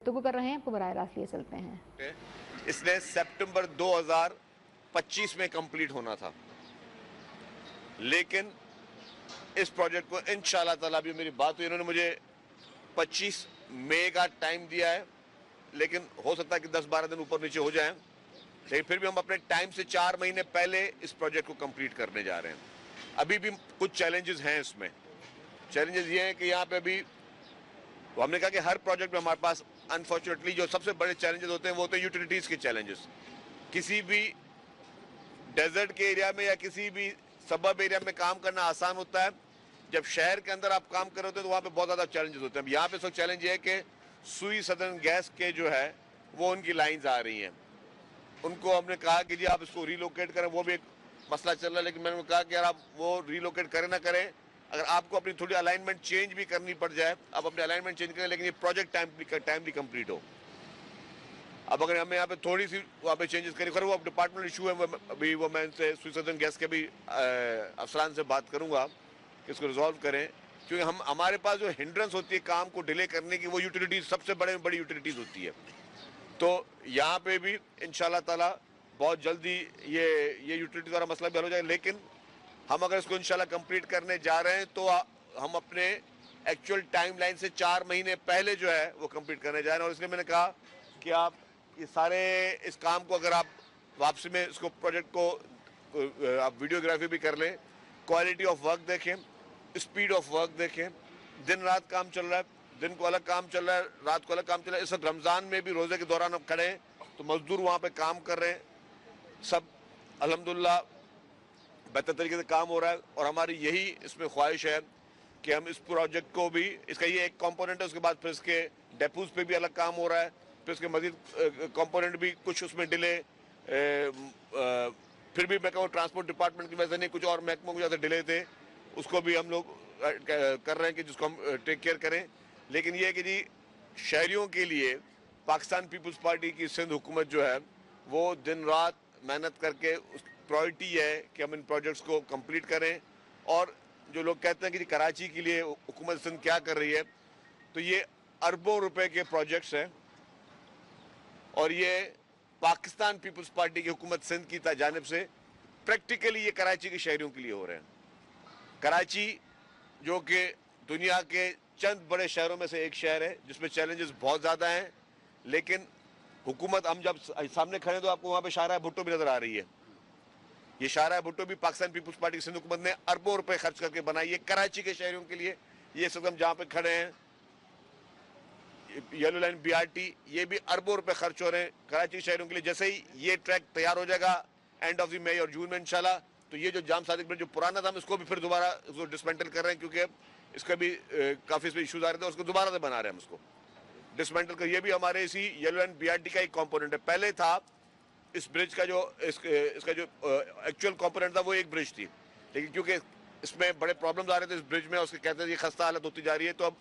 گفتگو کر رہے ہیں، آپ کو براہ راست لیے چلتے ہیں۔ اس نے سپٹمبر 2025 میں کمپلیٹ ہونا تھا، لیکن اس پروجیکٹ کو انشاءاللہ تعالیٰ ابھی میری بات ہوئی، انہوں نے مجھے 25 مئی کا ٹائم دیا ہے، لیکن ہو سکتا ہے کہ 10-12 دن اوپر نیچے ہو جائیں، لیکن پھر بھی ہم اپنے ٹائم سے 4 مہینے پہلے اس پروجیکٹ کو کمپلیٹ کرنے جا رہے ہیں۔ ابھی بھی کچھ چیلنجز ہیں اس میں۔ چیلنجز یہ ہیں کہ یہاں پہ ابھی ہم نے کہا کہ ہر پروجیکٹ میں ہمارے پاس انفارچونیٹلی جو سب سے بڑے چیلنجز ہوتے ہیں وہ ہوتے ہیں یوٹیلیٹیز کے چیلنجز۔ کسی بھی ڈیزرٹ کے ایریا میں یا کسی بھی سبب ایریا میں کام کرنا آسان ہوتا ہے، جب شہر کے اندر آپ کام کر رہے ہوتے ہیں تو وہاں پہ بہت زیادہ چیلنجز ہوتے ہیں۔ یہاں پہ سب چیلنج یہ ہے کہ سوئی سدرن گیس کے جو ہے وہ ان کی لائنز آ رہی ہیں، ان کو ہم نے کہا کہ جی آپ اس کو ریلوکیٹ کریں، وہ بھی ایک مسئلہ چل رہا ہے، لیکن میں نے کہا کہ یار آپ وہ ریلوکیٹ کریں نہ کریں، اگر آپ کو اپنی تھوڑی الائنمنٹ چینج بھی کرنی پڑ جائے آپ اپنی الائنمنٹ چینج کریں، لیکن یہ پروجیکٹ ٹائملی کمپلیٹ ہو۔ اب اگر ہمیں یہاں پہ تھوڑی سی وہاں پہ چینجز کریں، خیر وہ ڈپارٹمنٹ ایشو ہے، ابھی وہ میں ان سے سوئی سدرن گیس کے بھی افسران سے بات کروں گا کہ اس کو ریزالو کریں، کیونکہ ہمارے پاس جو ہنڈرنس ہوتی ہے کام کو ڈیلے کرنے کی وہ یوٹیلیٹیز سب سے بڑی یوٹیلیٹیز ہوتی ہے۔ تو یہاں پہ بھی انشاءاللہ تعالیٰ بہت جلدی یہ یوٹیلیٹیز والا مسئلہ بھی حل ہو جائے گا، لیکن ہم اگر اس کو انشاءاللہ کمپلیٹ کرنے جا رہے ہیں تو ہم اپنے ایکچوئل ٹائم لائن سے 4 مہینے پہلے جو ہے وہ کمپلیٹ کرنے جا رہے ہیں، اور اس لیے میں نے کہا کہ آپ یہ سارے اس کام کو اگر آپ واپسی میں اس کو پروجیکٹ کو آپ ویڈیوگرافی بھی کر لیں، کوالٹی آف ورک دیکھیں، اسپیڈ آف ورک دیکھیں، دن رات کام چل رہا ہے، دن کو الگ کام چل رہا ہے، رات کو الگ کام چل رہا ہے۔ اس وقت رمضان میں بھی روزے کے دوران اب کھڑے ہیں تو مزدور وہاں پہ کام کر رہے ہیں، سب الحمدللہ بہتر طریقے سے کام ہو رہا ہے، اور ہماری یہی اس میں خواہش ہے کہ ہم اس پروجیکٹ کو بھی، اس کا یہ ایک کمپوننٹ ہے، اس کے بعد پھر اس کے ڈیپوز پہ بھی الگ کام ہو رہا ہے، پھر اس کے مزید کمپوننٹ بھی کچھ اس میں ڈیلے، پھر بھی میں کہوں ٹرانسپورٹ ڈپارٹمنٹ کی وجہ سے نہیں، کچھ اور محکموں کی وجہ سے ڈیلے تھے، اس کو بھی ہم لوگ کر رہے ہیں کہ جس کو ہم ٹیک کیئر کریں۔ لیکن یہ ہے کہ جی شہریوں کے لیے پاکستان پیپلز پارٹی کی سندھ حکومت جو ہے وہ دن رات محنت کر کے پرائرٹی ہے کہ ہم ان پروجیکٹس کو کمپلیٹ کریں، اور جو لوگ کہتے ہیں کہ کراچی کے لیے حکومت سندھ کیا کر رہی ہے، تو یہ اربوں روپے کے پروجیکٹس ہیں، اور یہ پاکستان پیپلز پارٹی کی حکومت سندھ کی جانب سے پریکٹیکلی یہ کراچی کے شہریوں کے لیے ہو رہے ہیں۔ کراچی جو کہ دنیا کے چند بڑے شہروں میں سے ایک شہر ہے جس میں چیلنجز بہت زیادہ ہیں، لیکن حکومت، ہم جب سامنے کھڑے تو آپ کو وہاں پہ شاہراہ بھٹو بھی نظر آ رہی ہے، یہ شاہراہ بھٹو بھی پاکستان پیپلز پارٹی کی سندھ حکومت نے اربوں روپے خرچ کر کے بنائی ہے کراچی کے شہریوں کے لیے۔ یہ سب ہم جہاں پہ کھڑے ہیں yellow line B R T, یہ بھی اربوں روپے خرچ ہو رہے ہیں کراچی کے شہریوں کے لیے۔ جیسے ہی یہ ٹریک تیار ہو جائے گا اینڈ آف دی مئی اور جون میں انشاءاللہ، تو یہ جو جام صادق برج جو پرانا تھا ہم اس کو بھی پھر دوبارہ اس کو ڈسمینٹل کر رہے ہیں، کیونکہ اس کا بھی کافی اس میں ایشوز آ رہے تھے، اس کو دوبارہ سے بنا رہے ہیں ہم اس کو ڈسمینٹل کر۔ یہ بھی ہمارے اسی yellow line B R T کا ایک کمپوننٹ ہے۔ پہلے تھا اس برج کا جو اس کا جو ایکچوئل کمپوننٹ تھا وہ ایک برج تھی، لیکن کیونکہ اس میں بڑے پرابلمز آ رہے تھے اس برج میں، اس کے کہتے ہیں یہ خستہ حالت ہوتی جا رہی ہے، تو اب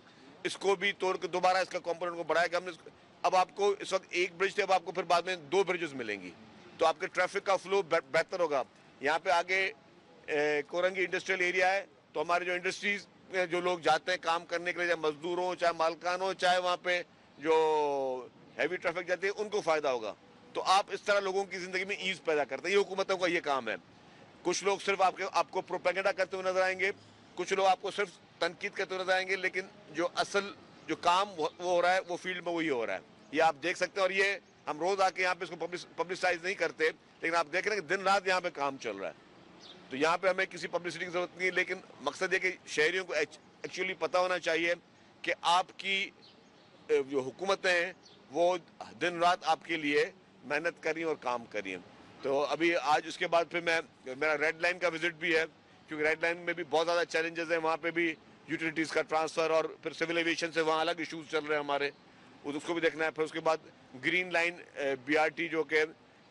اس کو بھی توڑ کے دوبارہ اس کا کمپوننٹ کو بڑھایا کہ ہم نے اب آپ کو اس وقت ایک برج تھے، اب آپ کو پھر بعد میں 2 برجز ملیں گی، تو آپ کے ٹریفک کا فلو بہتر ہوگا۔ یہاں پہ آگے کورنگی انڈسٹریل ایریا ہے، تو ہمارے جو انڈسٹریز میں جو لوگ جاتے ہیں کام کرنے کے لیے، چاہے مزدور ہوں چاہے مالکان ہوں، چاہے وہاں پہ جو ہیوی ٹریفک جاتی ہے، ان کو فائدہ ہوگا۔ تو آپ اس طرح لوگوں کی زندگی میں ایز پیدا کرتے ہیں، یہ حکومتوں کا یہ کام ہے۔ کچھ لوگ صرف آپ کو پروپیگنڈا کرتے ہوئے نظر آئیں گے، کچھ لوگ آپ کو صرف تنقید کرتے ہوئے نظر آئیں گے، لیکن جو اصل جو کام وہ ہو رہا ہے وہ فیلڈ میں وہی ہو رہا ہے، یہ آپ دیکھ سکتے ہیں۔ اور یہ ہم روز آ کے یہاں پہ اس کو پبلسائز نہیں کرتے، لیکن آپ دیکھ رہے ہیں کہ دن رات یہاں پہ کام چل رہا ہے، تو یہاں پہ ہمیں کسی پبلسٹی کی ضرورت نہیں ہے، لیکن مقصد یہ کہ شہریوں کو ایکچولی پتہ ہونا چاہیے کہ آپ کی جو حکومتیں ہیں وہ دن رات آپ کے لیے محنت کر رہی ہیں اور کام کر رہی ہیں۔ تو ابھی آج اس کے بعد پھر میرا ریڈ لائن کا وزٹ بھی ہے، کیونکہ ریڈ لائن میں بھی بہت زیادہ چیلنجز ہیں، وہاں پہ بھی یوٹیلیٹیز کا ٹرانسفر، اور پھر سول ایویشن سے وہاں الگ ایشوز چل رہے ہیں ہمارے، اس کو بھی دیکھنا ہے۔ پھر اس کے بعد green line B R T جو کہ،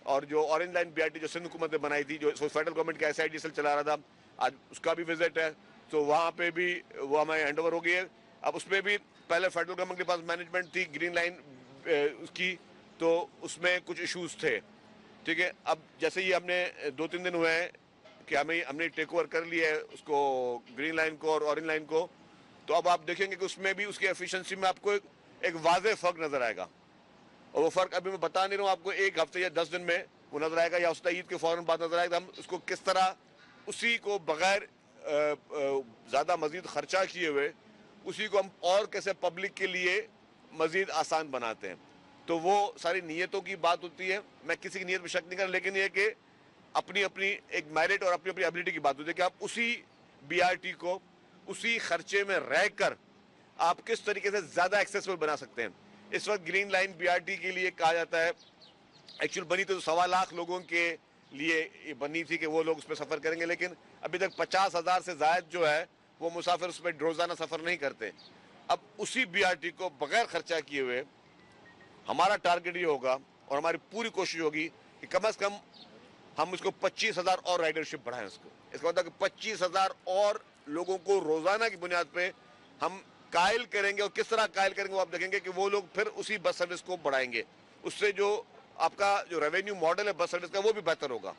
اور جو orange line B R T جو سندھ حکومت نے بنائی تھی، جو فیڈرل گورنمنٹ کا ایس آئی ڈی ایل چلا رہا تھا، آج اس کا بھی وزٹ ہے، تو وہاں پہ بھی وہ ہمیں ہینڈ اوور ہو گئی ہے۔ اب اس میں بھی پہلے فیڈرل گورنمنٹ کے پاس مینجمنٹ تھی گرین لائن اس کی، تو اس میں کچھ ایشوز تھے، ٹھیک ہے۔ اب جیسے ہی ہم نے 2-3 دن ہوئے ہیں کہ ہم نے ٹیک اوور کر لیا ہے اس کو، گرین لائن کو اور اورنج لائن کو، تو اب آپ دیکھیں گے کہ اس میں بھی اس کی ایفیشنسی میں آپ کو ایک واضح فرق نظر آئے گا۔ اور وہ فرق ابھی میں بتا نہیں رہا ہوں آپ کو, 1 ہفتے یا 10 دن میں وہ نظر آئے گا, یا اس عید کے فوراً بعد نظر آئے گا. ہم اس کو کس طرح اسی کو بغیر زیادہ مزید خرچہ کیے ہوئے اسی کو ہم اور کیسے پبلک کے لیے مزید آسان بناتے ہیں. تو وہ ساری نیتوں کی بات ہوتی ہے. میں کسی کی نیت میں شک نہیں کر رہا, لیکن یہ کہ اپنی اپنی ایک میرٹ اور اپنی اپنی ایبلٹی کی بات ہوتی ہے کہ آپ اسی بی آر ٹی کو اسی خرچے میں رہ کر آپ کس طریقے سے زیادہ ایکسیسبل بنا سکتے ہیں. اس وقت green line B R T کے لیے کہا جاتا ہے, ایکچوئل بنی تو 1.25 لاکھ لوگوں کے لیے یہ بنی تھی کہ وہ لوگ اس پہ سفر کریں گے, لیکن ابھی تک 50,000 سے زائد جو ہے وہ مسافر اس پہ روزانہ سفر نہیں کرتے. اب اسی بی آر ٹی کو بغیر خرچہ کیے ہوئے ہمارا ٹارگٹ یہ ہوگا اور ہماری پوری کوشش ہوگی کہ کم از کم ہم اس کو 25,000 اور رائڈرشپ بڑھائیں. اس کا مطلب کہ 25,000 اور لوگوں کو روزانہ کی بنیاد پہ ہم قائل کریں گے. اور کس طرح قائل کریں گے وہ آپ دیکھیں گے کہ وہ لوگ پھر اسی بس سروس کو بڑھائیں گے. اس سے جو آپ کا جو ریونیو ماڈل ہے بس سروس کا وہ بھی بہتر ہوگا.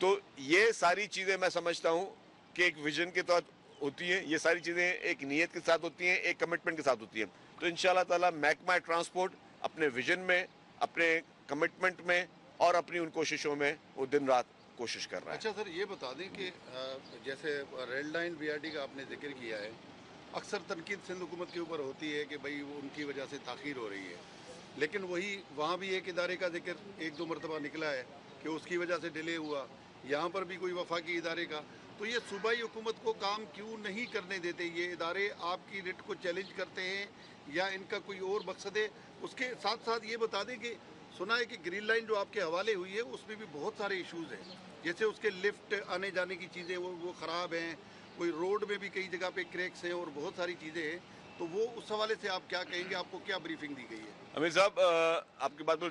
تو یہ ساری چیزیں میں سمجھتا ہوں کہ ایک ویژن کے تحت ہوتی ہیں, یہ ساری چیزیں ایک نیت کے ساتھ ہوتی ہیں, ایک کمٹمنٹ کے ساتھ ہوتی ہیں. تو انشاءاللہ تعالی محکمہ ٹرانسپورٹ اپنے ویژن میں, اپنے کمٹمنٹ میں اور اپنی ان کوششوں میں وہ دن رات کوشش کر رہا ہے. اچھا سر, یہ بتا دیں کہ جیسے rail line B R T کا آپ نے ذکر کیا ہے, اکثر تنقید سندھ حکومت کے اوپر ہوتی ہے کہ بھئی ان کی وجہ سے تاخیر ہو رہی ہے, لیکن وہی وہاں بھی ایک ادارے کا ذکر 1-2 مرتبہ نکلا ہے کہ اس کی وجہ سے ڈیلے ہوا, یہاں پر بھی کوئی وفاقی ادارے کا. تو یہ صوبائی حکومت کو کام کیوں نہیں کرنے دیتے یہ ادارے؟ آپ کی ریٹ کو چیلنج کرتے ہیں یا ان کا کوئی اور مقصد ہے؟ اس کے ساتھ ساتھ یہ بتا دیں کہ سنا ہے کہ گرین لائن جو آپ کے حوالے ہوئی ہے اس میں بھی بہت سارے ایشوز ہیں, جیسے اس کے لفٹ آنے جانے کی چیزیں وہ خراب ہیں, کوئی روڈ میں بھی کئی جگہ پہ کریکس ہیں اور بہت ساری چیزیں ہیں. تو وہ اس حوالے سے آپ کیا کہیں گے, آپ کو کیا بریفنگ دی گئی ہے؟ امیر صاحب, آپ کی بات